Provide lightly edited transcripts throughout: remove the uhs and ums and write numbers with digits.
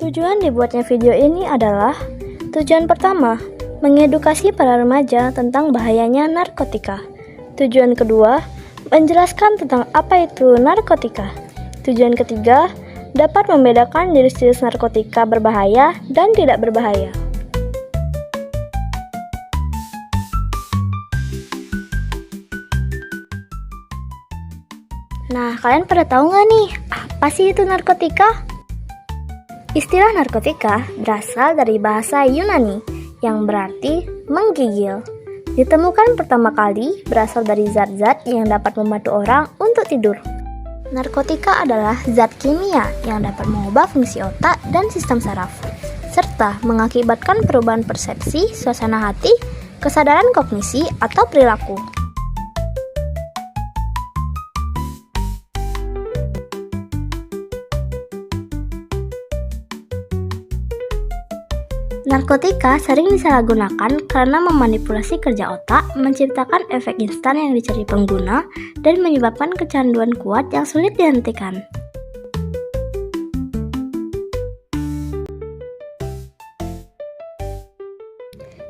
Tujuan dibuatnya video ini adalah tujuan pertama, mengedukasi para remaja tentang bahayanya narkotika. Tujuan kedua, menjelaskan tentang apa itu narkotika. Tujuan ketiga, dapat membedakan jenis-jenis narkotika berbahaya dan tidak berbahaya. Nah, kalian pada tahu nggak nih, apa sih itu narkotika? Istilah narkotika berasal dari bahasa Yunani yang berarti menggigil. Ditemukan pertama kali berasal dari zat-zat yang dapat membantu orang untuk tidur. Narkotika adalah zat kimia yang dapat mengubah fungsi otak dan sistem saraf, serta mengakibatkan perubahan persepsi, suasana hati, kesadaran kognisi, atau perilaku. Narkotika sering disalahgunakan karena memanipulasi kerja otak, menciptakan efek instan yang dicari pengguna, dan menyebabkan kecanduan kuat yang sulit dihentikan.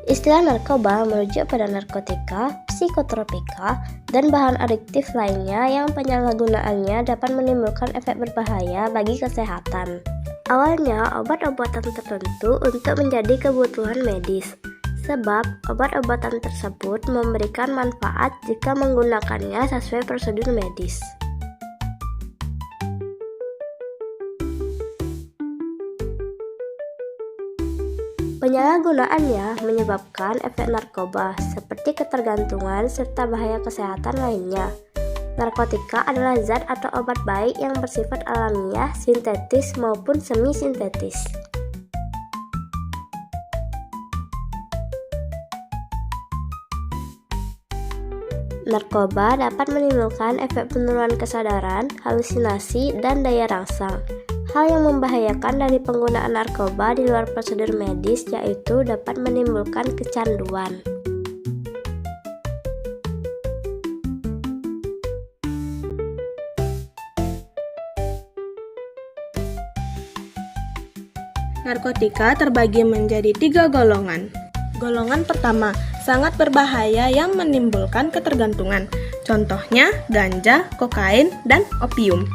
Istilah narkoba merujuk pada narkotika, psikotropika, dan bahan adiktif lainnya yang penyalahgunaannya dapat menimbulkan efek berbahaya bagi kesehatan. Awalnya, obat-obatan tertentu untuk menjadi kebutuhan medis, sebab obat-obatan tersebut memberikan manfaat jika menggunakannya sesuai prosedur medis. Penyalahgunaannya menyebabkan efek narkoba seperti ketergantungan serta bahaya kesehatan lainnya. Narkotika adalah zat atau obat baik yang bersifat alamiah, sintetis maupun semi-sintetis. Narkoba dapat menimbulkan efek penurunan kesadaran, halusinasi, dan daya rangsang. Hal yang membahayakan dari penggunaan narkoba di luar prosedur medis yaitu dapat menimbulkan kecanduan. Narkotika terbagi menjadi 3 golongan. Golongan pertama, sangat berbahaya yang menimbulkan ketergantungan. Contohnya, ganja, kokain, dan opium.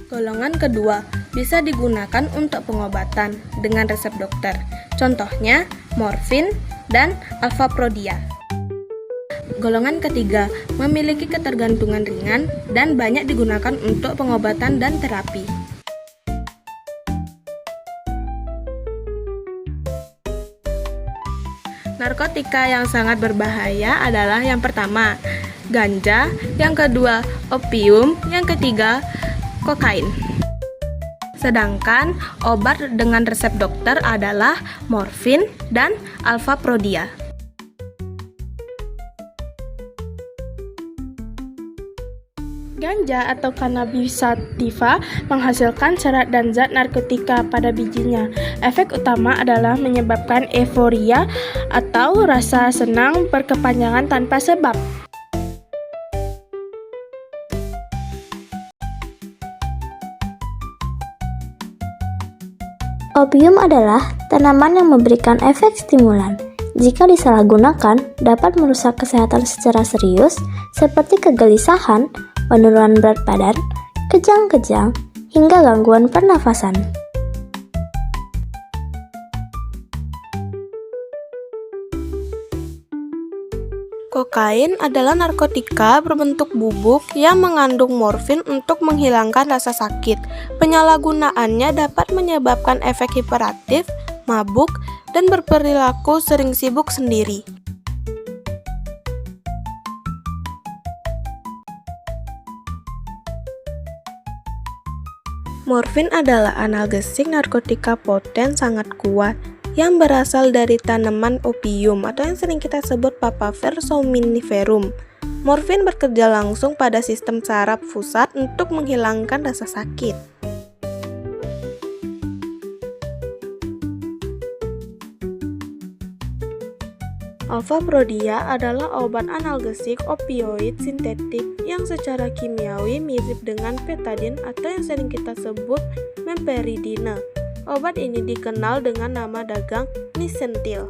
Golongan kedua, bisa digunakan untuk pengobatan dengan resep dokter. Contohnya, morfin dan alfaprodia. Golongan ketiga, memiliki ketergantungan ringan dan banyak digunakan untuk pengobatan dan terapi. Narkotika yang sangat berbahaya adalah yang pertama, ganja, yang kedua, opium, yang ketiga, kokain. Sedangkan obat dengan resep dokter adalah morfin dan alfaprodia. Ganja atau cannabis sativa menghasilkan serat dan zat narkotika pada bijinya. Efek utama adalah menyebabkan euforia atau rasa senang berkepanjangan tanpa sebab. Opium adalah tanaman yang memberikan efek stimulan. Jika disalahgunakan, dapat merusak kesehatan secara serius seperti kegelisahan, penurunan berat badan, kejang-kejang, hingga gangguan pernafasan. Kokain adalah narkotika berbentuk bubuk yang mengandung morfin untuk menghilangkan rasa sakit. Penyalahgunaannya dapat menyebabkan efek hiperaktif, mabuk, dan berperilaku sering sibuk sendiri. Morfin adalah analgesik narkotika poten sangat kuat yang berasal dari tanaman opium atau yang sering kita sebut Papaver somniferum. Morfin bekerja langsung pada sistem saraf pusat untuk menghilangkan rasa sakit. Alfaprodia adalah obat analgesik opioid sintetik yang secara kimiawi mirip dengan betadine atau yang sering kita sebut meperidine. Obat ini dikenal dengan nama dagang Nisentil.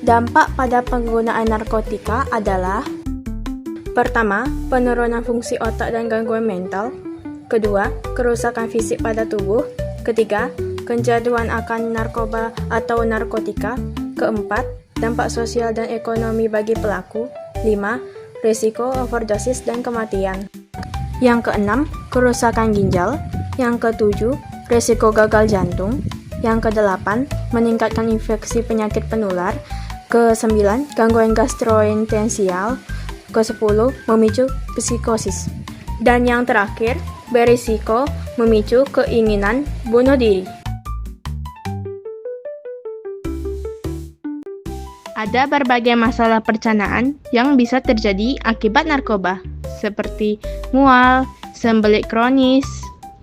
Dampak pada penggunaan narkotika adalah: pertama, penurunan fungsi otak dan gangguan mental. Kedua, kerusakan fisik pada tubuh. Ketiga, kecanduan akan narkoba atau narkotika. Keempat, dampak sosial dan ekonomi bagi pelaku. 5. Risiko overdosis dan kematian. Yang keenam, kerusakan ginjal. Yang ketujuh, risiko gagal jantung. Yang kedelapan, meningkatkan infeksi penyakit penular. Ke-9, gangguan gastrointestinal. Ke-10, memicu psikosis. Dan yang terakhir, berisiko memicu keinginan bunuh diri. Ada berbagai masalah pencernaan yang bisa terjadi akibat narkoba, seperti mual, sembelit kronis,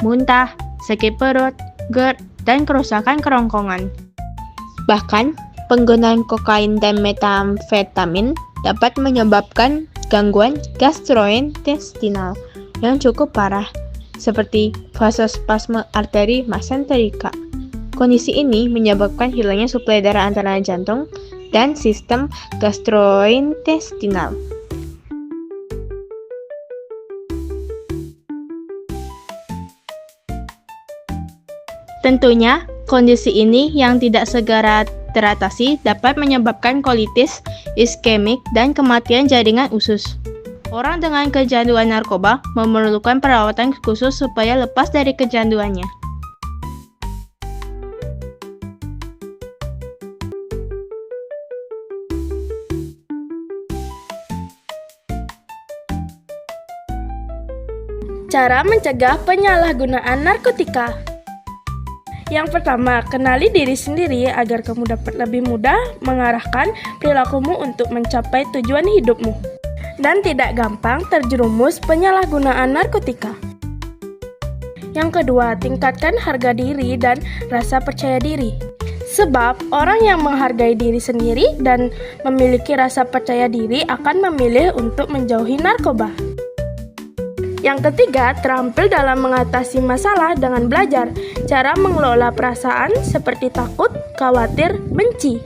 muntah, sakit perut, GERD, dan kerusakan kerongkongan. Bahkan, penggunaan kokain dan metamfetamin dapat menyebabkan gangguan gastrointestinal yang cukup parah, seperti vasospasme arteri mesenterika. Kondisi ini menyebabkan hilangnya suplai darah antara jantung dan sistem gastrointestinal. Tentunya, kondisi ini yang tidak segera teratasi dapat menyebabkan kolitis, iskemik, dan kematian jaringan usus. Orang dengan kecanduan narkoba memerlukan perawatan khusus supaya lepas dari kecanduannya. Cara mencegah penyalahgunaan narkotika. Yang pertama, kenali diri sendiri agar kamu dapat lebih mudah mengarahkan perilakumu untuk mencapai tujuan hidupmu dan tidak gampang terjerumus penyalahgunaan narkotika. Yang kedua, tingkatkan harga diri dan rasa percaya diri. Sebab orang yang menghargai diri sendiri dan memiliki rasa percaya diri akan memilih untuk menjauhi narkoba. Yang ketiga, terampil dalam mengatasi masalah dengan belajar cara mengelola perasaan seperti takut, khawatir, benci.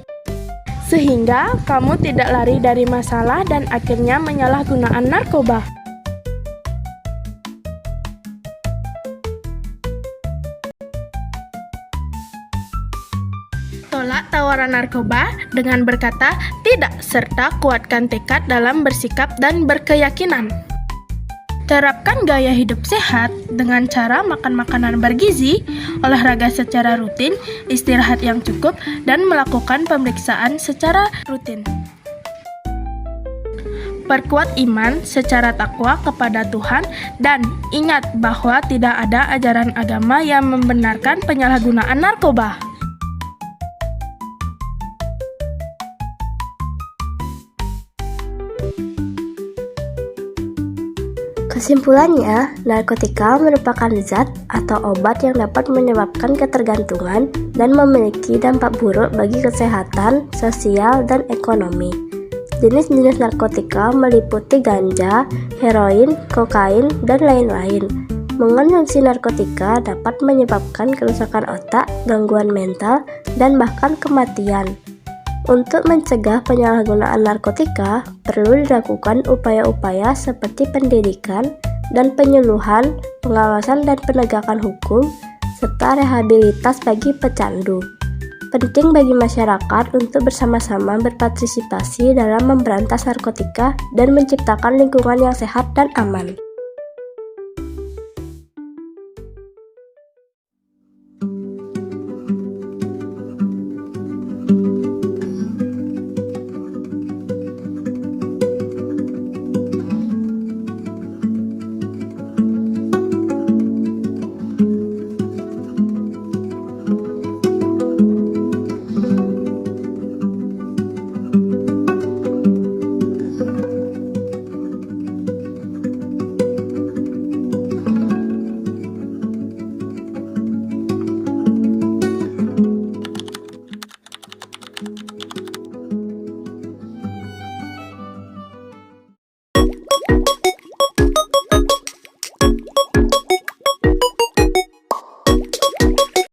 Sehingga kamu tidak lari dari masalah dan akhirnya menyalahgunakan narkoba. Tolak tawaran narkoba dengan berkata tidak serta kuatkan tekad dalam bersikap dan berkeyakinan. Terapkan gaya hidup sehat dengan cara makan makanan bergizi, olahraga secara rutin, istirahat yang cukup, dan melakukan pemeriksaan secara rutin. Perkuat iman secara takwa kepada Tuhan dan ingat bahwa tidak ada ajaran agama yang membenarkan penyalahgunaan narkoba. Kesimpulannya, narkotika merupakan zat atau obat yang dapat menyebabkan ketergantungan dan memiliki dampak buruk bagi kesehatan, sosial, dan ekonomi. Jenis-jenis narkotika meliputi ganja, heroin, kokain, dan lain-lain. Mengonsumsi narkotika dapat menyebabkan kerusakan otak, gangguan mental, dan bahkan kematian. Untuk mencegah penyalahgunaan narkotika, perlu dilakukan upaya-upaya seperti pendidikan dan penyuluhan, pengawasan dan penegakan hukum, serta rehabilitas bagi pecandu. Penting bagi masyarakat untuk bersama-sama berpartisipasi dalam memberantas narkotika dan menciptakan lingkungan yang sehat dan aman.